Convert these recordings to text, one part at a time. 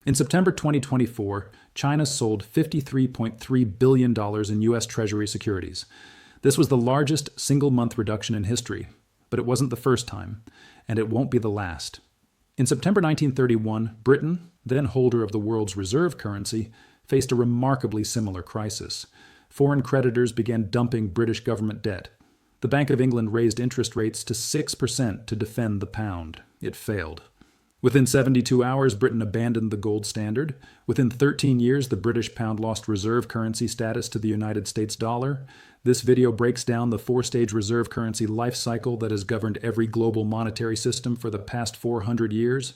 In September 2024, China sold $53.3 billion in U.S. Treasury securities. This was the largest single-month reduction in history, but it wasn't the first time, and it won't be the last. In September 1931, Britain, then holder of the world's reserve currency, faced a remarkably similar crisis. Foreign creditors began dumping British government debt. The Bank of England raised interest rates to 6% to defend the pound. It failed. Within 72 hours, Britain abandoned the gold standard. Within 13 years, the British pound lost reserve currency status to the United States dollar. This video breaks down the four-stage reserve currency lifecycle that has governed every global monetary system for the past 400 years.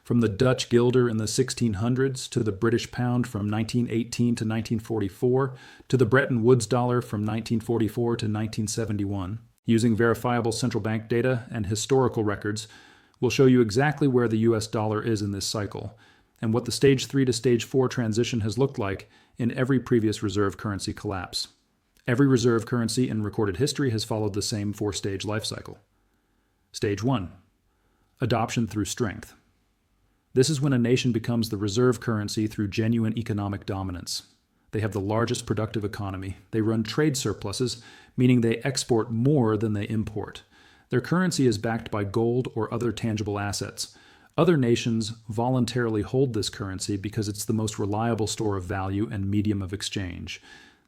From the Dutch guilder in the 1600s to the British pound from 1918 to 1944 to the Bretton Woods dollar from 1944 to 1971. Using verifiable central bank data and historical records, we'll show you exactly where the US dollar is in this cycle and what the Stage 3 to Stage 4 transition has looked like in every previous reserve currency collapse. Every reserve currency in recorded history has followed the same four-stage life cycle. Stage 1. Adoption through strength. This is when a nation becomes the reserve currency through genuine economic dominance. They have the largest productive economy. They run trade surpluses, meaning they export more than they import. Their currency is backed by gold or other tangible assets. Other nations voluntarily hold this currency because it's the most reliable store of value and medium of exchange.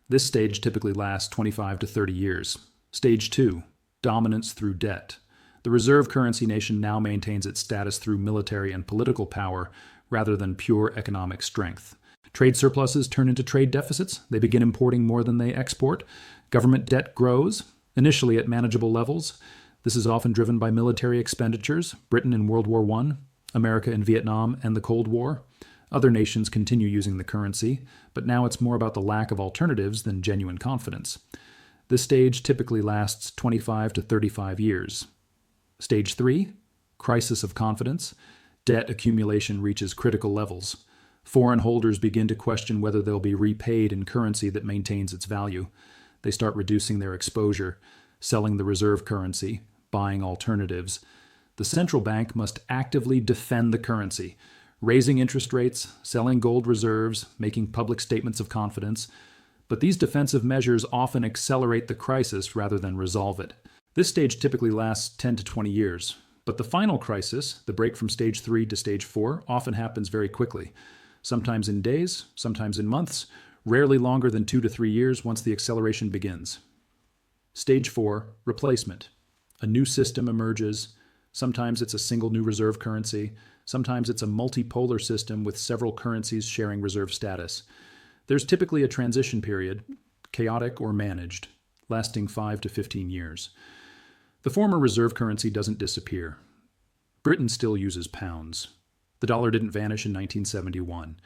This stage typically lasts 25 to 30 years. Stage 2. Dominance through debt. The reserve currency nation now maintains its status through military and political power rather than pure economic strength. Trade surpluses turn into trade deficits. They begin importing more than they export. Government debt grows, initially at manageable levels. This is often driven by military expenditures, Britain in World War I, America in Vietnam and the Cold War. Other nations continue using the currency, but now it's more about the lack of alternatives than genuine confidence. This stage typically lasts 25 to 35 years. Stage 3, crisis of confidence. Debt accumulation reaches critical levels. Foreign holders begin to question whether they'll be repaid in currency that maintains its value. They start reducing their exposure, selling the reserve currency, buying alternatives. The central bank must actively defend the currency, raising interest rates, selling gold reserves, making public statements of confidence. But these defensive measures often accelerate the crisis rather than resolve it. This stage typically lasts 10 to 20 years, but the final crisis, the break from Stage 3 to Stage 4, often happens very quickly, sometimes in days, sometimes in months, rarely longer than 2 to 3 years once the acceleration begins. Stage 4, replacement. A new system emerges. Sometimes it's a single new reserve currency. Sometimes it's a multipolar system with several currencies sharing reserve status. There's typically a transition period, chaotic or managed, lasting 5 to 15 years. The former reserve currency doesn't disappear. Britain still uses pounds. The dollar didn't vanish in 1971,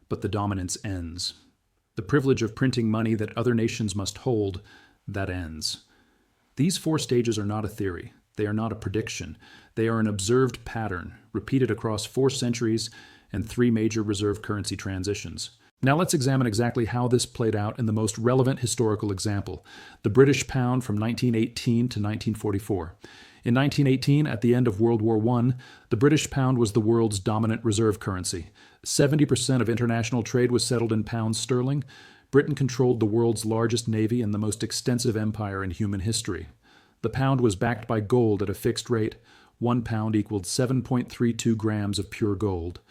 but the dominance ends. The privilege of printing money that other nations must hold, that ends. These four stages are not a theory. They are not a prediction. They are an observed pattern, repeated across 4 centuries and 3 major reserve currency transitions. Now let's examine exactly how this played out in the most relevant historical example, the British pound from 1918 to 1944. In 1918, at the end of World War I, the British pound was the world's dominant reserve currency. 70% of international trade was settled in pounds sterling. Britain controlled the world's largest navy and the most extensive empire in human history. The pound was backed by gold at a fixed rate. 1 pound equaled 7.32 grams of pure gold.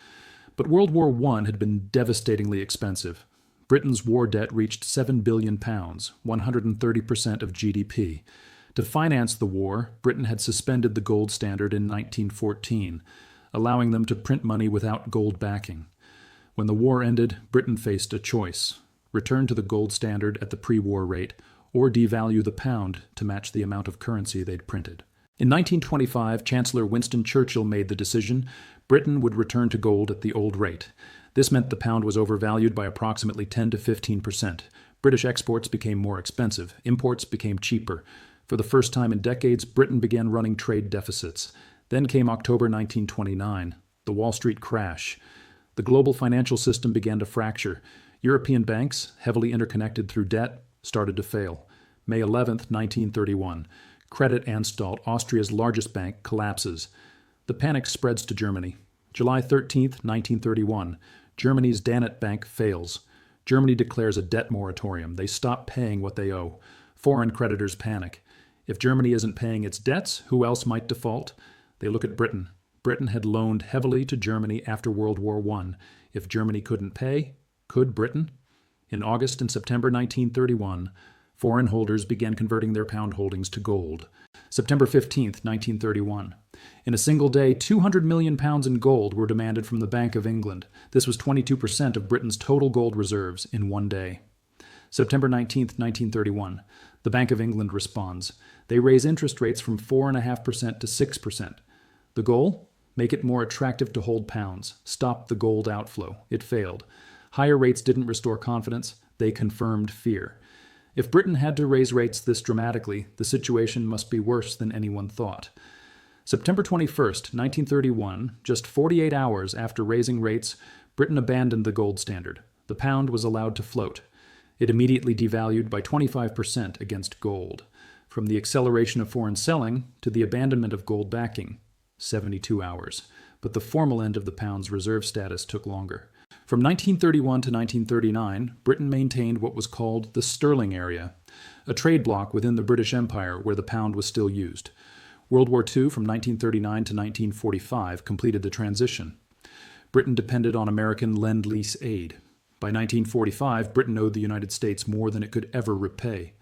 But World War I had been devastatingly expensive. Britain's war debt reached £7 billion, 130% of GDP. To finance the war, Britain had suspended the gold standard in 1914, allowing them to print money without gold backing. When the war ended, Britain faced a choice: return to the gold standard at the pre-war rate, or devalue the pound to match the amount of currency they'd printed. In 1925, Chancellor Winston Churchill made the decision Britain would return to gold at the old rate. This meant the pound was overvalued by approximately 10 to 15%. British exports became more expensive. Imports became cheaper. For the first time in decades, Britain began running trade deficits. Then came October 1929, the Wall Street crash. The global financial system began to fracture. European banks, heavily interconnected through debt, started to fail. May 11, 1931. Credit Anstalt, Austria's largest bank, collapses. The panic spreads to Germany. July 13th, 1931. Germany's Danet Bank fails. Germany declares a debt moratorium. They stop paying what they owe. Foreign creditors panic. If Germany isn't paying its debts, who else might default? They look at Britain. Britain had loaned heavily to Germany after World War I. If Germany couldn't pay, could Britain? In August and September 1931, foreign holders began converting their pound holdings to gold. September 15th, 1931. In a single day, 200 million pounds in gold were demanded from the Bank of England. This was 22% of Britain's total gold reserves in one day. September 19th, 1931. The Bank of England responds. They raise interest rates from 4.5% to 6%. The goal? Make it more attractive to hold pounds. Stop the gold outflow. It failed. Higher rates didn't restore confidence. They confirmed fear. If Britain had to raise rates this dramatically, the situation must be worse than anyone thought. September 21st, 1931, just 48 hours after raising rates, Britain abandoned the gold standard. The pound was allowed to float. It immediately devalued by 25% against gold. From the acceleration of foreign selling to the abandonment of gold backing, 72 hours. But the formal end of the pound's reserve status took longer. From 1931 to 1939, Britain maintained what was called the sterling area, a trade bloc within the British Empire where the pound was still used. World War II from 1939 to 1945 completed the transition. Britain depended on American Lend-Lease aid. By 1945, Britain owed the United States more than it could ever repay.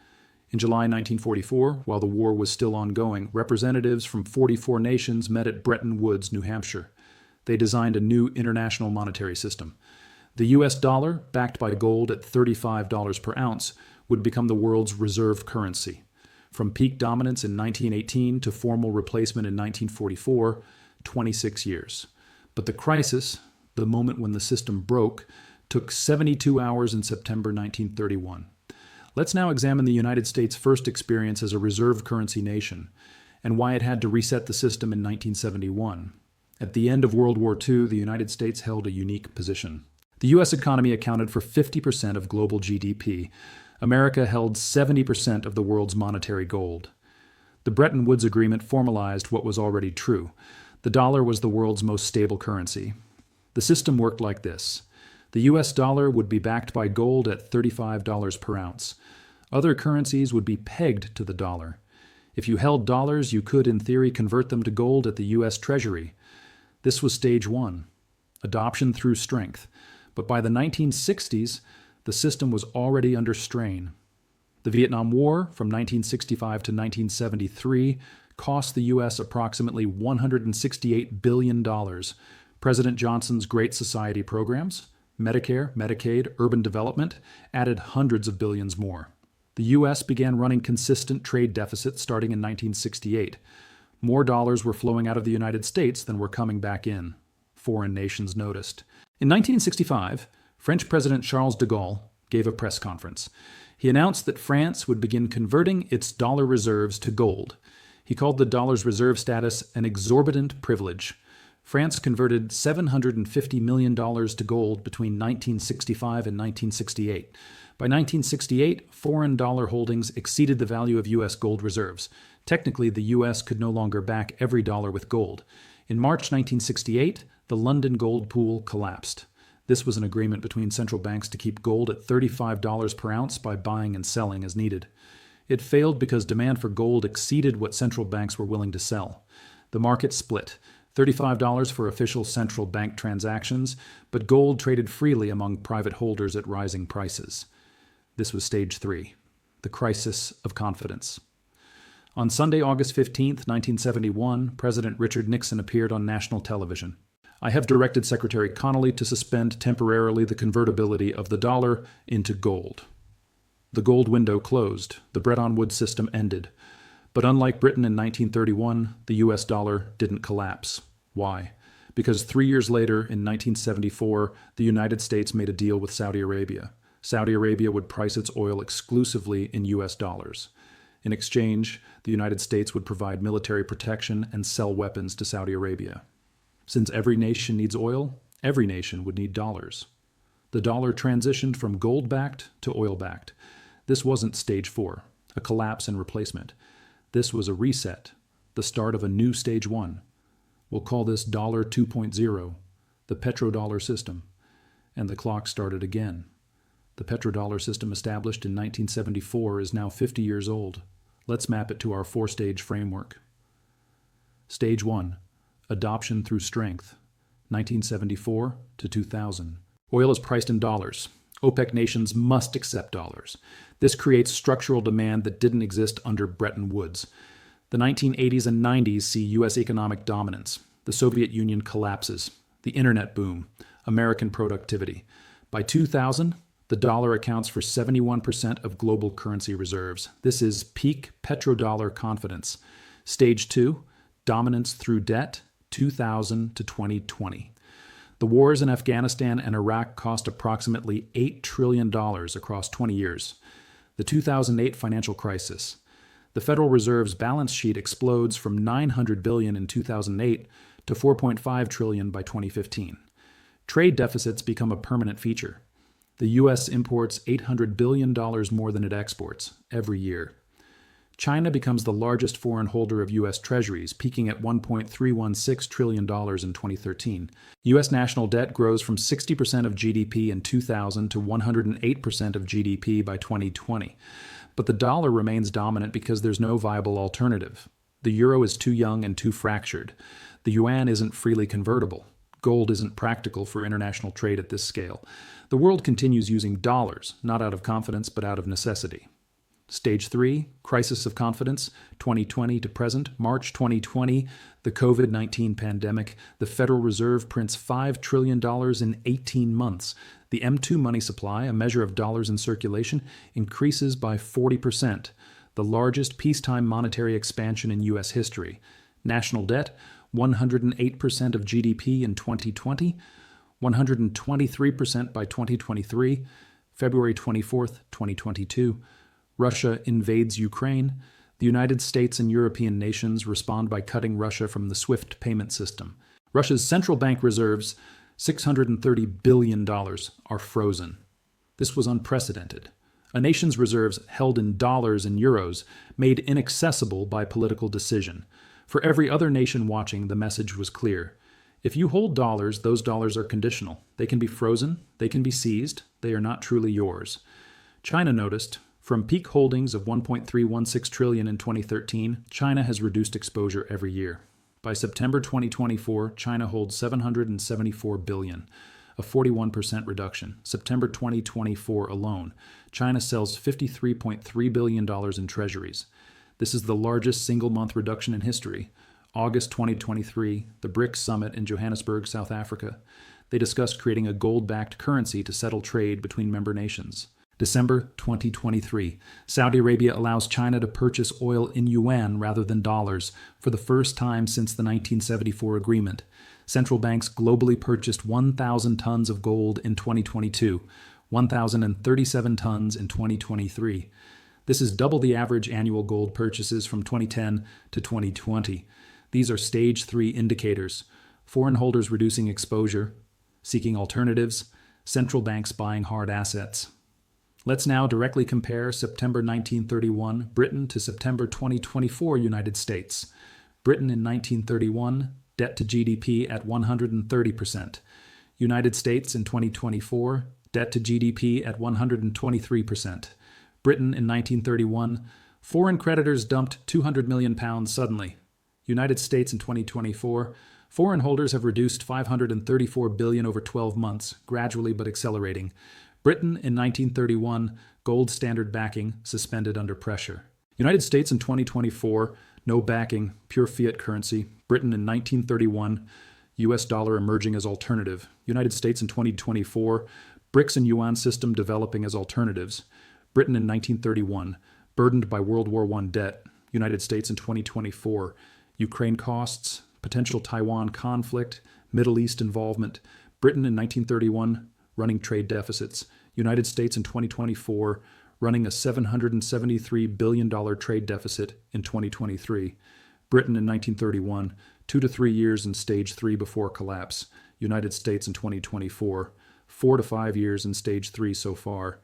In July 1944, while the war was still ongoing, representatives from 44 nations met at Bretton Woods, New Hampshire. They designed a new international monetary system. The U.S. dollar, backed by gold at $35 per ounce, would become the world's reserve currency. From peak dominance in 1918 to formal replacement in 1944, 26 years. But the crisis, the moment when the system broke, took 72 hours in September 1931. Let's now examine the United States' first experience as a reserve currency nation, and why it had to reset the system in 1971. At the end of World War II, the United States held a unique position. The U.S. economy accounted for 50% of global GDP. America held 70% of the world's monetary gold. The Bretton Woods Agreement formalized what was already true. The dollar was the world's most stable currency. The system worked like this. The U.S. dollar would be backed by gold at $35 per ounce. Other currencies would be pegged to the dollar. If you held dollars, you could, in theory, convert them to gold at the U.S. Treasury. This was stage one, adoption through strength. But by the 1960s, the system was already under strain. The Vietnam War, from 1965 to 1973, cost the U.S. approximately $168 billion. President Johnson's Great Society programs, Medicare, Medicaid, urban development, added hundreds of billions more. The U.S. began running consistent trade deficits starting in 1968. More dollars were flowing out of the United States than were coming back in. Foreign nations noticed. In 1965, French President Charles de Gaulle gave a press conference. He announced that France would begin converting its dollar reserves to gold. He called the dollar's reserve status an exorbitant privilege. France converted $750 million to gold between 1965 and 1968. By 1968, foreign dollar holdings exceeded the value of U.S. gold reserves. Technically, the U.S. could no longer back every dollar with gold. In March 1968, the London gold pool collapsed. This was an agreement between central banks to keep gold at $35 per ounce by buying and selling as needed. It failed because demand for gold exceeded what central banks were willing to sell. The market split. $35 for official central bank transactions, but gold traded freely among private holders at rising prices. This was stage 3, the crisis of confidence. On Sunday, August 15, 1971, President Richard Nixon appeared on national television. I have directed Secretary Connally to suspend temporarily the convertibility of the dollar into gold. The gold window closed. The Bretton Woods system ended. But unlike Britain in 1931, the U.S. dollar didn't collapse. Why? Because 3 years later, in 1974, the United States made a deal with Saudi Arabia. Saudi Arabia would price its oil exclusively in U.S. dollars. In exchange, the United States would provide military protection and sell weapons to Saudi Arabia. Since every nation needs oil, every nation would need dollars. The dollar transitioned from gold-backed to oil-backed. This wasn't stage 4, a collapse and replacement. This was a reset, the start of a new stage 1. We'll call this Dollar 2.0, the petrodollar system. And the clock started again. The petrodollar system established in 1974 is now 50 years old. Let's map it to our four-stage framework. Stage 1, adoption through strength, 1974 to 2000. Oil is priced in dollars. OPEC nations must accept dollars. This creates structural demand that didn't exist under Bretton Woods. The 1980s and 90s see U.S. economic dominance. The Soviet Union collapses. The internet boom. American productivity. By 2000, the dollar accounts for 71% of global currency reserves. This is peak petrodollar confidence. Stage 2, dominance through debt, 2000 to 2020. The wars in Afghanistan and Iraq cost approximately $8 trillion across 20 years. The 2008 financial crisis. The Federal Reserve's balance sheet explodes from $900 billion in 2008 to $4.5 trillion by 2015. Trade deficits become a permanent feature. The U.S. imports $800 billion more than it exports every year. China becomes the largest foreign holder of U.S. Treasuries, peaking at $1.316 trillion in 2013. U.S. national debt grows from 60% of GDP in 2000 to 108% of GDP by 2020. But the dollar remains dominant because there's no viable alternative. The euro is too young and too fractured. The yuan isn't freely convertible. Gold isn't practical for international trade at this scale. The world continues using dollars, not out of confidence, but out of necessity. Stage 3, crisis of confidence, 2020 to present. March 2020, the COVID-19 pandemic. The Federal Reserve prints $5 trillion in 18 months. The M2 money supply, a measure of dollars in circulation, increases by 40%, the largest peacetime monetary expansion in U.S. history. National debt, 108% of GDP in 2020, 123% by 2023, February 24th, 2022. Russia invades Ukraine. The United States and European nations respond by cutting Russia from the SWIFT payment system. Russia's central bank reserves, $630 billion, are frozen. This was unprecedented. A nation's reserves held in dollars and euros made inaccessible by political decision. For every other nation watching, the message was clear. If you hold dollars, those dollars are conditional. They can be frozen, they can be seized, they are not truly yours. China noticed. From peak holdings of $1.316 trillion in 2013, China has reduced exposure every year. By September 2024, China holds $774 billion, a 41% reduction. September 2024 alone, China sells $53.3 billion in treasuries. This is the largest single-month reduction in history. August 2023, the BRICS summit in Johannesburg, South Africa. They discussed creating a gold-backed currency to settle trade between member nations. December 2023, Saudi Arabia allows China to purchase oil in yuan rather than dollars for the first time since the 1974 agreement. Central banks globally purchased 1,000 tons of gold in 2022, 1,037 tons in 2023. This is double the average annual gold purchases from 2010 to 2020. These are stage 3 indicators: foreign holders reducing exposure, seeking alternatives, central banks buying hard assets. Let's now directly compare September 1931 Britain to September 2024 United States. Britain in 1931, debt to GDP at 130%. United States in 2024, debt to GDP at 123%. Britain in 1931, foreign creditors dumped £200 million suddenly. United States in 2024, foreign holders have reduced $534 billion over 12 months, gradually but accelerating. Britain in 1931, gold standard backing suspended under pressure. United States in 2024, no backing, pure fiat currency. Britain in 1931, US dollar emerging as alternative. United States in 2024, BRICS and yuan system developing as alternatives. Britain in 1931, burdened by World War I debt. United States in 2024, Ukraine costs, potential Taiwan conflict, Middle East involvement. Britain in 1931, running trade deficits. United States in 2024, running a $773 billion trade deficit in 2023. Britain in 1931, 2 to 3 years in stage 3 before collapse. United States in 2024, 4 to 5 years in stage 3 so far.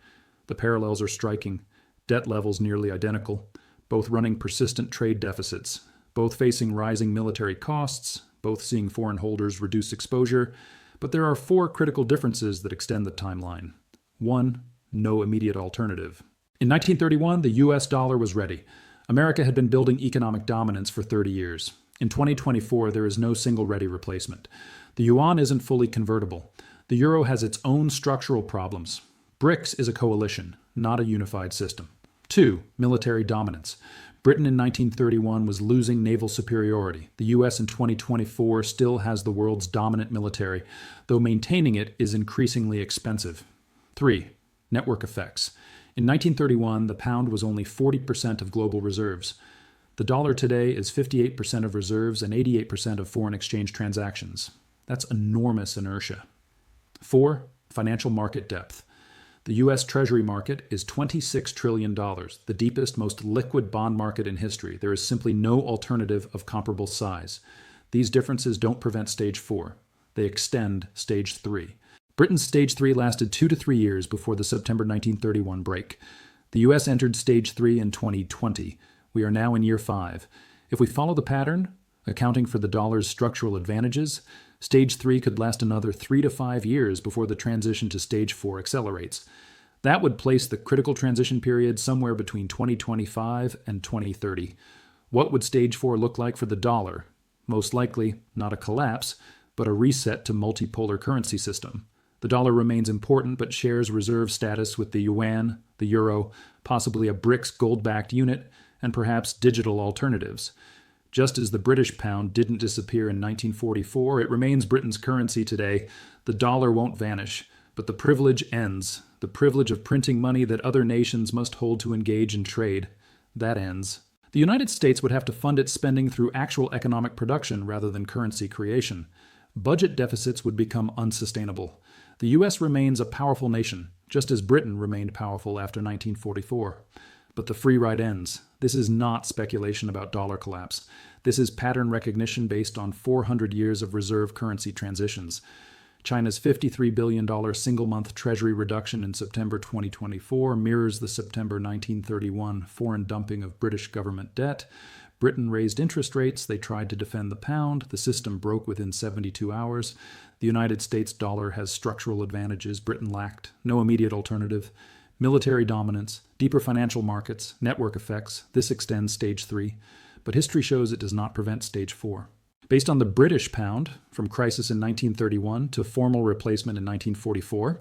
The parallels are striking. Debt levels nearly identical, both running persistent trade deficits, both facing rising military costs, both seeing foreign holders reduce exposure, but there are four critical differences that extend the timeline. 1. No immediate alternative. In 1931, the US dollar was ready. America had been building economic dominance for 30 years. In 2024, there is no single ready replacement. The yuan isn't fully convertible. The euro has its own structural problems. BRICS is a coalition, not a unified system. 2. Military dominance. Britain in 1931 was losing naval superiority. The US in 2024 still has the world's dominant military, though maintaining it is increasingly expensive. 3. Network effects. In 1931, the pound was only 40% of global reserves. The dollar today is 58% of reserves and 88% of foreign exchange transactions. That's enormous inertia. 4. Financial market depth. The U.S. Treasury market is $26 trillion, the deepest, most liquid bond market in history. There is simply no alternative of comparable size. These differences don't prevent Stage 4. They extend Stage 3. Britain's Stage 3 lasted 2 to 3 years before the September 1931 break. The U.S. entered Stage 3 in 2020. We are now in Year 5. If we follow the pattern, accounting for the dollar's structural advantages, Stage 3 could last another 3 to 5 years before the transition to Stage 4 accelerates. That would place the critical transition period somewhere between 2025 and 2030. What would Stage 4 look like for the dollar? Most likely, not a collapse, but a reset to multipolar currency system. The dollar remains important, but shares reserve status with the yuan, the euro, possibly a BRICS gold-backed unit, and perhaps digital alternatives. Just as the British pound didn't disappear in 1944, it remains Britain's currency today. The dollar won't vanish, but the privilege ends. The privilege of printing money that other nations must hold to engage in trade. That ends. The United States would have to fund its spending through actual economic production rather than currency creation. Budget deficits would become unsustainable. The U.S. remains a powerful nation, just as Britain remained powerful after 1944. But the free ride ends. This is not speculation about dollar collapse. This is pattern recognition based on 400 years of reserve currency transitions. China's $53 billion single-month Treasury reduction in September 2024 mirrors the September 1931 foreign dumping of British government debt. Britain raised interest rates. They tried to defend the pound. The system broke within 72 hours. The United States dollar has structural advantages Britain lacked. No immediate alternative. Military dominance, deeper financial markets, network effects. This extends Stage 3. But history shows it does not prevent Stage 4. Based on the British pound, from crisis in 1931 to formal replacement in 1944,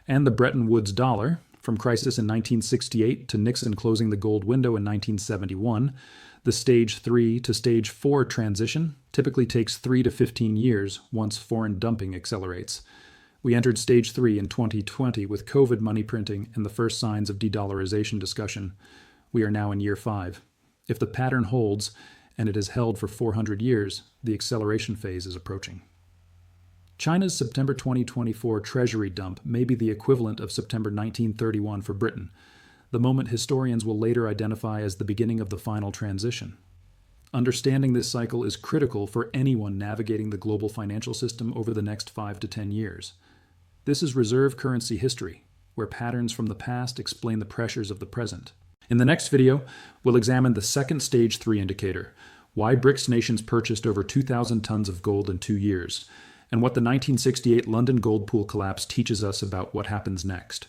and the Bretton Woods dollar, from crisis in 1968 to Nixon closing the gold window in 1971, the Stage 3 to Stage 4 transition typically takes 3 to 15 years once foreign dumping accelerates. We entered Stage 3 in 2020 with COVID money printing and the first signs of de-dollarization discussion. We are now in Year 5. If the pattern holds, and it has held for 400 years, the acceleration phase is approaching. China's September 2024 Treasury dump may be the equivalent of September 1931 for Britain, the moment historians will later identify as the beginning of the final transition. Understanding this cycle is critical for anyone navigating the global financial system over the next 5 to 10 years. This is reserve currency history, where patterns from the past explain the pressures of the present. In the next video, we'll examine the second Stage 3 indicator, why BRICS nations purchased over 2,000 tons of gold in 2 years, and what the 1968 London gold pool collapse teaches us about what happens next.